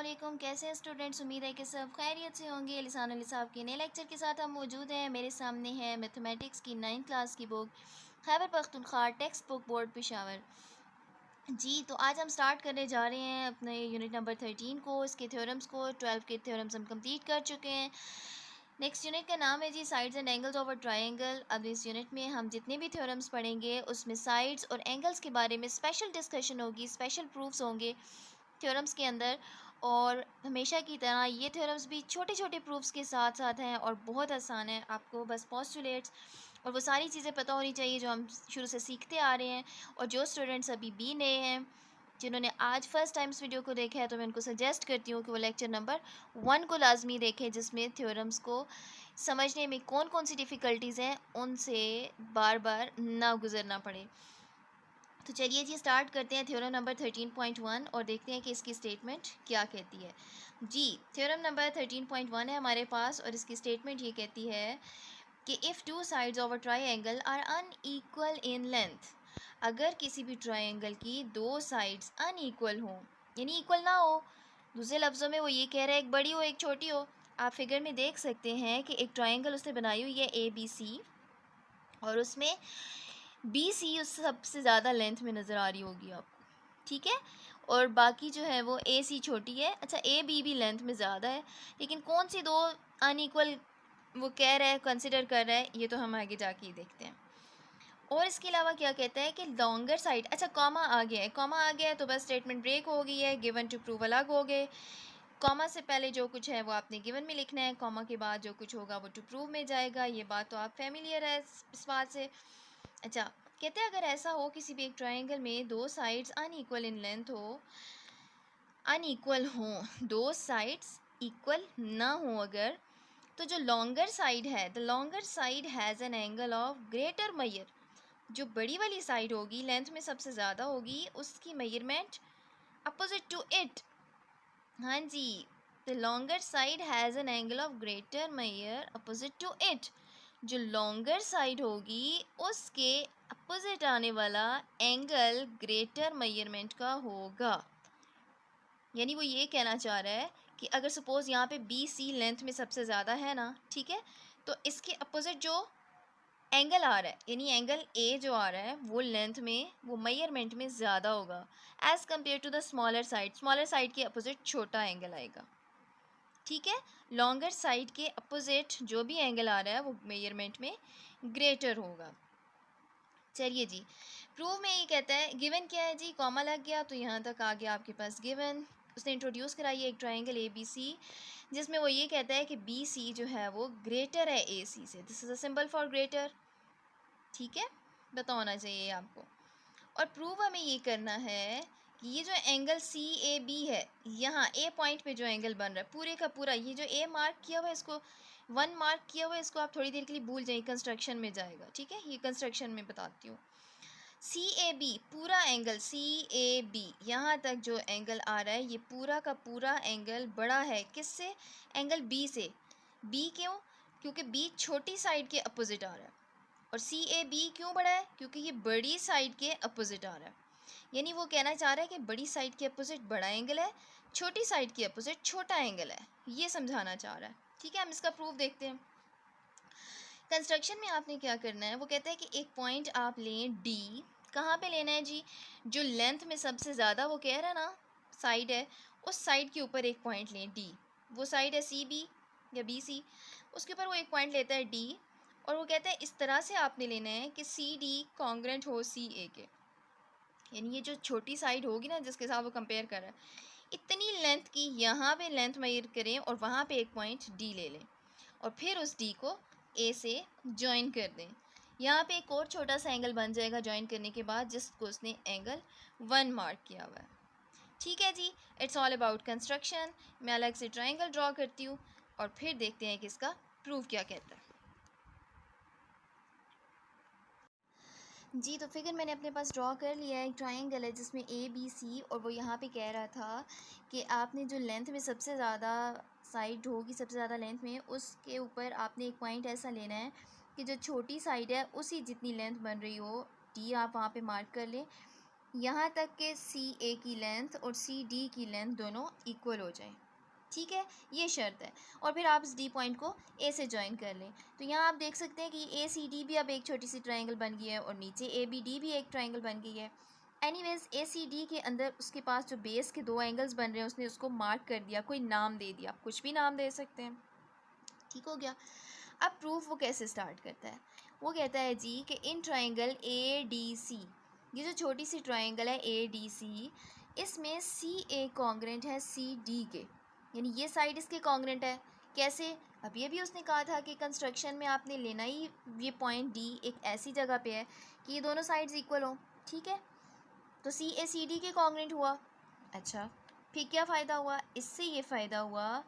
वालेकुम। कैसे हैं स्टूडेंट्स? उम्मीद है कि सब खैरियत से होंगे। लिसान अली साहब के नए लेक्चर के साथ हम मौजूद हैं। मेरे सामने है मैथमेटिक्स की 9th क्लास की book Khyber Pakhtunkhwa text book board Peshawar. जी, तो आज हम स्टार्ट करने जा रहे हैं अपने यूनिट नंबर 13 को। इसके थ्योरम्स को 12 के थ्योरम्स हम कंप्लीट कर चुके हैं। नेक्स्ट यूनिट का नाम है जी sides and angles of a triangle. अब इस यूनिट में हम जितने भी थ्योरम्स पढ़ेंगे उसमें साइड्स और एंगल्स के बारे में स्पेशल डिस्कशन होगी, स्पेशल प्रूफ्स होंगे थ्योरम्स के अंदर। और हमेशा की तरह ये थ्योरम्स भी छोटे छोटे प्रूफ्स के साथ साथ हैं और बहुत आसान है। आपको बस पोस्टुलेट्स और वो सारी चीज़ें पता होनी चाहिए जो हम शुरू से सीखते आ रहे हैं। और जो स्टूडेंट्स अभी भी नए हैं, जिन्होंने आज फर्स्ट टाइम इस वीडियो को देखा है, तो मैं उनको सजेस्ट करती हूँ कि वो लेक्चर नंबर 1 को लाजमी देखें, जिसमें थ्योरम्स को समझने में कौन कौन सी डिफ़िकल्टीज़ हैं उनसे बार बार ना गुजरना पड़े। तो चलिए जी स्टार्ट करते हैं थ्योरम नंबर 13.1 और देखते हैं कि इसकी स्टेटमेंट क्या कहती है। जी, थ्योरम नंबर 13.1 है हमारे पास और इसकी स्टेटमेंट ये कहती है कि if two sides of a triangle are unequal in length, अगर किसी भी ट्रायंगल की दो साइड्स अनइक्वल हों, यानी इक्वल ना हो, दूसरे लफ्ज़ों में वो ये कह रहा है एक बड़ी हो एक छोटी हो। आप फिगर में देख सकते हैं कि एक ट्रायंगल उसने बनाई हुई है ABC और उसमें BC उस सबसे ज़्यादा लेंथ में नज़र आ रही होगी आपको, ठीक है। और बाकी जो है वो AC छोटी है। अच्छा, AB भी लेंथ में ज़्यादा है, लेकिन कौन सी दो अनइक्वल वो कह रहा है, कंसिडर कर रहा है, ये तो हम आगे जाके ही देखते हैं। और इसके अलावा क्या कहता है कि लॉन्गर साइड, अच्छा कॉमा आ गया है, कॉमा आ गया है तो बस स्टेटमेंट ब्रेक हो गई है, गिवन टू प्रूव अलग हो गए। कॉमा से पहले जो कुछ है वो आपने गिवन में लिखना है, कॉमा के बाद जो कुछ होगा वो टू प्रूव में जाएगा। ये बात तो आप फेमिलियर है इस बात से। अच्छा, कहते हैं अगर ऐसा हो किसी भी एक ट्रायंगल में दो साइड्स अनइक्वल इन लेंथ हो, अनइक्वल हों, दो साइड्स इक्वल ना हो अगर, तो जो लॉन्गर साइड है, the longer side has an angle of greater measure, जो बड़ी वाली साइड होगी लेंथ में सबसे ज़्यादा होगी, उसकी मेजरमेंट अपोजिट टू इट। हाँ जी, the longer side has an angle of greater major opposite to it, जो लॉन्गर साइड होगी उसके अपोजिट आने वाला एंगल ग्रेटर मेजरमेंट का होगा। यानी वो ये कहना चाह रहा है कि अगर सपोज़ यहाँ पे BC लेंथ में सबसे ज़्यादा है ना, ठीक है, तो इसके अपोजिट जो एंगल आ रहा है, यानी एंगल A जो आ रहा है वो लेंथ में, वो मेजरमेंट में ज़्यादा होगा as compare to the smaller side. Smaller side के अपोजिट छोटा एंगल आएगा, ठीक है। लॉन्गर साइड के अपोजिट जो भी एंगल आ रहा है वो मेजरमेंट में ग्रेटर होगा। चलिए जी, प्रूव में ये कहता है, गिवन क्या है जी, कॉमा लग गया तो यहाँ तक आ गया आपके पास गिवन। उसने इंट्रोड्यूस कराई है एक ट्रायंगल ABC, जिसमें वो ये कहता है कि BC जो है वो ग्रेटर है AC से। This is a symbol for greater, ठीक है, पता होना चाहिए आपको। और प्रूव हमें ये करना है कि ये जो एंगल CAB है, यहाँ A पॉइंट पे जो एंगल बन रहा है पूरे का पूरा, ये जो A मार्क किया हुआ है, इसको 1 मार्क किया हुआ है, इसको आप थोड़ी देर के लिए भूल जाइए, कंस्ट्रक्शन में जाएगा, ठीक है। ये कंस्ट्रक्शन में बताती हूँ। CAB पूरा एंगल, CAB यहाँ तक जो एंगल आ रहा है, ये पूरा का पूरा एंगल बड़ा है किससे? एंगल B से। B क्यों? क्योंकि B छोटी साइड के अपोजिट आ रहा है। और CAB क्यों बड़ा है? क्योंकि ये बड़ी साइड के अपोजिट आ रहा है। यानी वो कहना चाह रहा है कि बड़ी साइड के अपोजिट बड़ा एंगल है, छोटी साइड के अपोजिट छोटा एंगल है, ये समझाना चाह रहा है, ठीक है। हम इसका प्रूफ देखते हैं। कंस्ट्रक्शन में आपने क्या करना है, वो कहता है कि एक पॉइंट आप लें D। कहाँ पे लेना है जी? जो लेंथ में सबसे ज़्यादा वो कह रहा है ना साइड है, उस साइड के ऊपर एक पॉइंट लें D। वो साइड है CB या BC, उसके ऊपर वो एक पॉइंट लेता है D। और वो कहता है इस तरह से आपने लेना है कि CD कॉन्ग्रेंट हो CA के, यानी ये जो छोटी साइड होगी ना जिसके साथ वो कंपेयर कर रहा है, इतनी लेंथ की यहाँ पे लेंथ मेजर करें और वहाँ पे एक पॉइंट D ले लें और फिर उस D को A से जॉइन कर दें। यहाँ पे एक और छोटा सा एंगल बन जाएगा जॉइन करने के बाद, जिसको उसने एंगल 1 मार्क किया हुआ है, ठीक है जी। It's all about construction. मैं अलग से ट्रायंगल ड्रॉ करती हूँ और फिर देखते हैं कि इसका प्रूफ क्या कहता है। जी, तो फिगर मैंने अपने पास ड्रॉ कर लिया है। एक ट्रायंगल है जिसमें ABC, और वो यहाँ पे कह रहा था कि आपने जो लेंथ में सबसे ज़्यादा साइड होगी, सबसे ज़्यादा लेंथ में, उसके ऊपर आपने एक पॉइंट ऐसा लेना है कि जो छोटी साइड है उसी जितनी लेंथ बन रही हो, D आप वहाँ पे मार्क कर लें। यहाँ तक कि सी ए की लेंथ और सी डी की लेंथ दोनों इक्वल हो जाएं। ठीक है, ये शर्त है। और फिर आप इस डी पॉइंट को ए से ज्वाइन कर लें। तो यहाँ आप देख सकते हैं कि ए सी डी भी अब एक छोटी सी ट्रायंगल बन गई है और नीचे ए बी डी भी एक ट्रायंगल बन गई है। एनीवेज ए सी डी के अंदर उसके पास जो बेस के दो एंगल्स बन रहे हैं उसने उसको मार्क कर दिया, कोई नाम दे दिया, आप कुछ भी नाम दे सकते हैं। ठीक हो गया। अब प्रूफ वो कैसे स्टार्ट करता है, वो कहता है जी कि in triangle A D C, ये जो छोटी सी ट्रायंगल है ए डी सी, इसमें सी ए कॉन्ग्रेंट है सी डी के, यानी ये साइड इसके कॉन्ग्रेंट है। कैसे? अब ये भी उसने कहा था कि कंस्ट्रक्शन में आपने लेना ही ये पॉइंट डी एक ऐसी जगह पे है कि ये दोनों साइड्स इक्वल हो। ठीक है, तो सी ए सी डी के कॉन्ग्रेंट हुआ। अच्छा, फिर क्या फ़ायदा हुआ इससे? ये फ़ायदा हुआ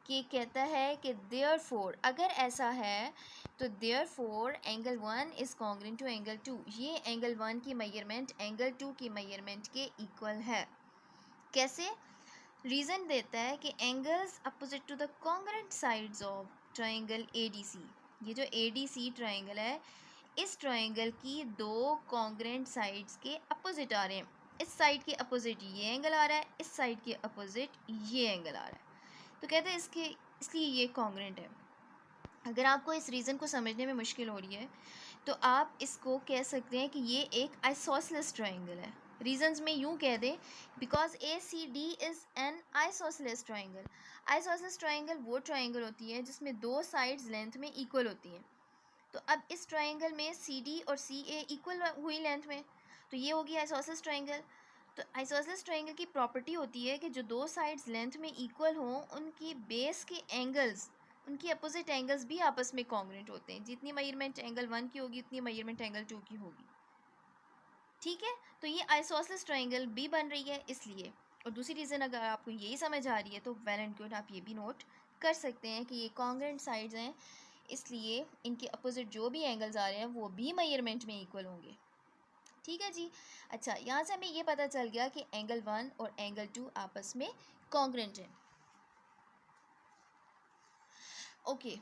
कि कहता है कि देयरफॉर, अगर ऐसा है तो therefore angle 1 is congruent to angle 2, ये एंगल 1 की मेजरमेंट एंगल 2 की मेजरमेंट के इक्वल है। कैसे? रीज़न देता है कि angles opposite to the congruent sides of triangle A D C, ये जो ए डी सी ट्रायंगल है इस ट्रायंगल की दो कॉन्ग्रेंट साइड्स के अपोजिट आ रहे हैं। इस साइड के अपोजिट ये एंगल आ रहा है, इस साइड के अपोजिट ये एंगल आ रहा है, तो कहते हैं इसलिए ये कॉन्ग्रेंट है। अगर आपको इस रीज़न को समझने में मुश्किल हो रही है तो आप इसको कह सकते हैं कि ये एक आइसोसेलेस ट्रायंगल है। रीजंस में यूँ कह दें, because A C D is an isosceles triangle. Isosceles triangle वो ट्रायंगल होती है जिसमें दो साइड्स लेंथ में इक्वल होती हैं। तो अब इस ट्रायंगल में सी डी और सी ए इक्वल हुई लेंथ में, तो ये होगी आइसोसेलेस ट्रायंगल। तो आइसोसेलेस ट्रायंगल की प्रॉपर्टी होती है कि जो दो साइड्स लेंथ में इक्वल हों उनकी बेस के एंगल्स, उनकी अपोजिट एंगल्स भी आपस में कॉन्ग्रेंट होते हैं। जितनी मेजरमेंट एंगल 1 की होगी उतनी मेजरमेंट एंगल 2 की होगी। ठीक है, तो ये आइसोसेलेस ट्रायंगल भी बन रही है इसलिए। और दूसरी रीज़न अगर आपको यही समझ आ रही है तो वेल एंड गुड, आप ये भी नोट कर सकते हैं कि ये कॉन्ग्रेंट साइड्स हैं इसलिए इनके अपोजिट जो भी एंगल्स आ रहे हैं वो भी मेजरमेंट में इक्वल होंगे। ठीक है जी। अच्छा, यहाँ से हमें ये पता चल गया कि एंगल 1 और एंगल 2 आपस में कॉन्ग्रेंट हैं। ओके,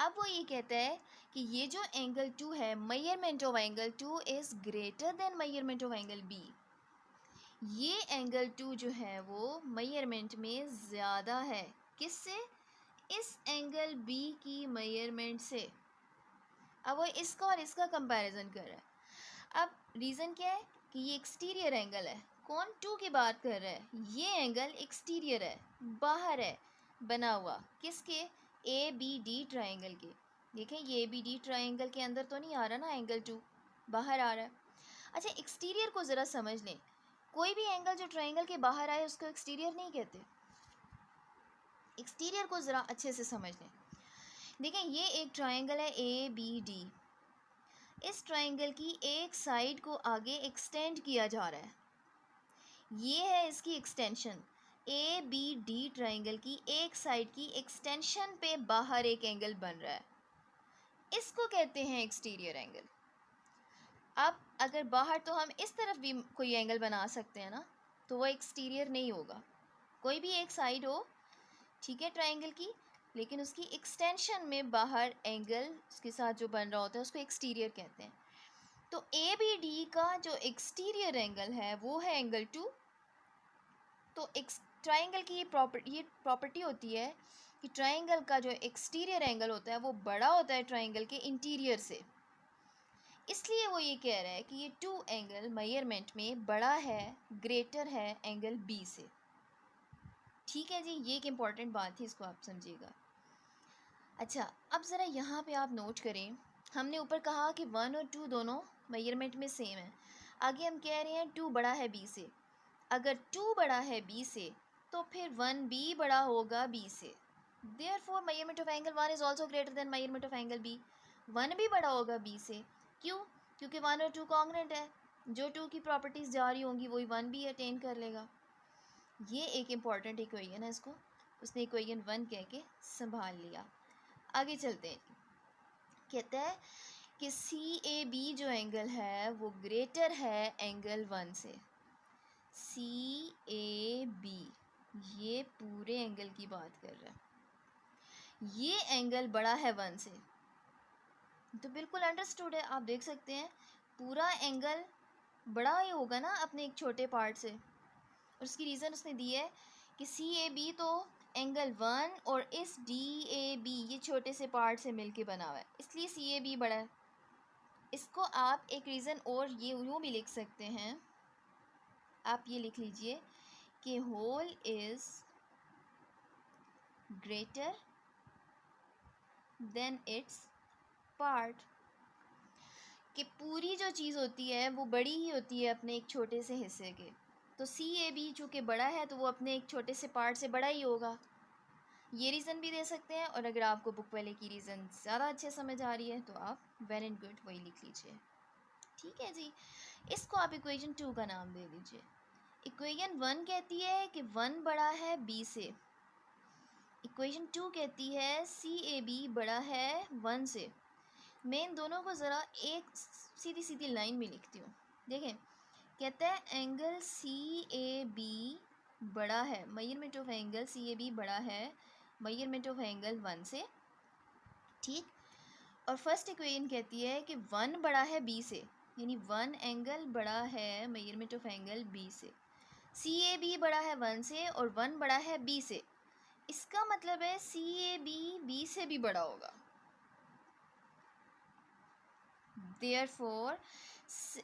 अब वो ये कहता है कि ये जो एंगल 2 है, measurement of angle 2 is greater than measurement of angle B. ये एंगल 2 जो है वो मेजरमेंट में ज़्यादा है। किससे? इस एंगल बी की मेजरमेंट से। अब वो इसका और इसका कंपैरिजन कर रहा है। अब रीज़न क्या है कि ये एक्सटीरियर एंगल है। कौन? 2 की बात कर रहा है। ये एंगल एक्सटीरियर है, बाहर है बना हुआ। किसके? ए बी डी ट्रायंगल के। देखें, ये बी डी ट्रायंगल के अंदर तो नहीं आ रहा ना एंगल 2, बाहर आ रहा है। अच्छा, एक्सटीरियर को ज़रा समझ लें। कोई भी एंगल जो ट्रायंगल के बाहर आए उसको एक्सटीरियर नहीं कहते। एक्सटीरियर को ज़रा अच्छे से समझ लें। देखें, ये एक ट्रायंगल है ए बी डी। इस ट्रायंगल की एक साइड को आगे एक्सटेंड किया जा रहा है, ये है इसकी extension. A B D triangle की एक साइड की एक्सटेंशन पे बाहर एक एंगल बन रहा है, इसको कहते हैं एक्सटीरियर एंगल। अब अगर बाहर तो हम इस तरफ भी कोई एंगल बना सकते हैं ना, तो वो एक्सटीरियर नहीं होगा। कोई भी एक साइड हो, ठीक है, ट्रायंगल की, लेकिन उसकी एक्सटेंशन में बाहर एंगल उसके साथ जो बन रहा होता है उसको एक्सटीरियर कहते हैं। तो ए बी डी का जो एक्सटीरियर एंगल है वो है एंगल 2। तो ट्रायंगल की ये प्रॉपर्टी होती है कि ट्रायंगल का जो एक्सटीरियर एंगल होता है वो बड़ा होता है ट्रायंगल के इंटीरियर से। इसलिए वो ये कह रहा है कि ये 2 एंगल मेजरमेंट में बड़ा है, ग्रेटर है एंगल बी से। ठीक है जी, ये एक इम्पॉर्टेंट बात थी, इसको आप समझिएगा। अच्छा, अब ज़रा यहाँ पे आप नोट करें, हमने ऊपर कहा कि 1 और 2 दोनों मेजरमेंट में सेम है। आगे हम कह रहे हैं 2 बड़ा है बी से। अगर 2 बड़ा है बी से तो फिर 1 भी बड़ा होगा बी से। Therefore measurement of angle 1 is also greater than measurement of angle B. 1 भी बड़ा होगा बी से। क्यों? क्योंकि 1 और 2 कॉन्ग्रेंट है, जो 2 की प्रॉपर्टीज़ जारी होंगी वही 1 भी अटेन कर लेगा। ये एक इम्पॉर्टेंट इक्वेशन है, इसको उसने इक्वेशन 1 कह के संभाल लिया। आगे चलते हैं। कहता है कि सी ए बी जो एंगल है वो ग्रेटर है एंगल 1 से। सी ए बी, ये पूरे एंगल की बात कर रहा है, ये एंगल बड़ा है 1 से, तो बिल्कुल अंडरस्टूड है। आप देख सकते हैं पूरा एंगल बड़ा ही होगा ना अपने एक छोटे पार्ट से। और उसकी रीज़न उसने दी है कि सी ए बी तो एंगल 1 और इस डी ए बी ये छोटे से पार्ट से मिलके बना हुआ है, इसलिए सी ए बी बड़ा है। इसको आप एक रीज़न और ये यूँ भी लिख सकते हैं, आप ये लिख लीजिए कि whole is greater than its part, कि पूरी जो चीज़ होती है वो बड़ी ही होती है अपने एक छोटे से हिस्से के। तो सी ए बी चूँकि बड़ा है तो वो अपने एक छोटे से पार्ट से बड़ा ही होगा। ये रीज़न भी दे सकते हैं, और अगर आपको बुक वाले की रीज़न ज़्यादा अच्छे समझ आ रही है तो आप वेल एंड गुड वही लिख लीजिए। ठीक है जी, इसको आप इक्वेशन 2 का नाम दे दीजिए। इक्वेशन 1 कहती है कि 1 बड़ा है बी से। इक्वेशन 2 कहती है सी ए बी बड़ा है 1 से। मैं इन दोनों को ज़रा एक सीधी सीधी लाइन में लिखती हूँ। देखें, कहता है एंगल सी ए बी बड़ा है, measurement of angle C A B बड़ा है मेजरमेंट ऑफ एंगल 1 से। ठीक, और फर्स्ट इक्वेशन कहती है कि 1 बड़ा है बी से, यानी 1 एंगल बड़ा है मेजरमेंट ऑफ एंगल बी से। सी ए बी बड़ा है 1 से और 1 बड़ा है बी से। इसका मतलब है सी ए बी से भी बड़ा होगा। Therefore,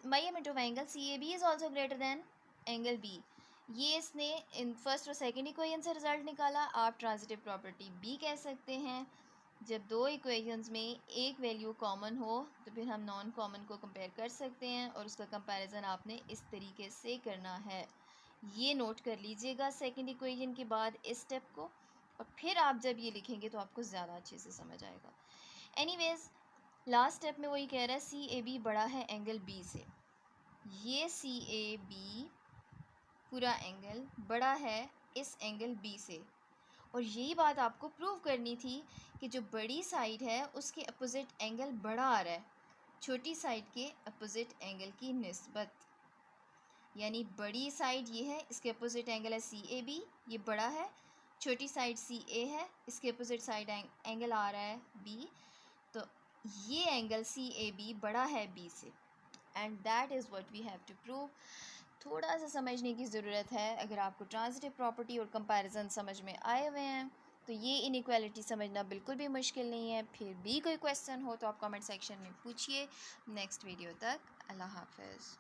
measurement of angle CAB is also greater than angle B. ये इसने इन फर्स्ट और सेकंड इक्वेशन से रिजल्ट निकाला। आप ट्रांजिटिव प्रॉपर्टी भी कह सकते हैं। जब दो इक्वेशंस में एक वैल्यू कॉमन हो तो फिर हम नॉन कॉमन को कंपेयर कर सकते हैं, और उसका कंपैरिजन आपने इस तरीके से करना है। ये नोट कर लीजिएगा सेकंड इक्वेशन के बाद इस स्टेप को, और फिर आप जब ये लिखेंगे तो आपको ज़्यादा अच्छे से समझ आएगा। एनीवेज, लास्ट स्टेप में वही कह रहा है सी ए बी बड़ा है एंगल बी से। ये सी ए बी पूरा एंगल बड़ा है इस एंगल बी से, और यही बात आपको प्रूव करनी थी कि जो बड़ी साइड है उसके अपोजिट एंगल बड़ा आ रहा है छोटी साइड के अपोजिट एंगल की निस्बत। यानी बड़ी साइड ये है, इसके अपोजिट एंगल है सी ए बी, ये बड़ा है। छोटी साइड सी ए है, इसके अपोजिट साइड एंगल आ रहा है बी, तो ये एंगल सी ए बी बड़ा है बी से। And that is what we have to prove. थोड़ा सा समझने की ज़रूरत है। अगर आपको ट्रांजिटिव प्रॉपर्टी और कंपैरिजन समझ में आए हुए हैं तो ये इनइक्वालिटी समझना बिल्कुल भी मुश्किल नहीं है। फिर भी कोई क्वेश्चन हो तो आप कमेंट सेक्शन में पूछिए। नेक्स्ट वीडियो तक अल्लाह हाफ़िज़।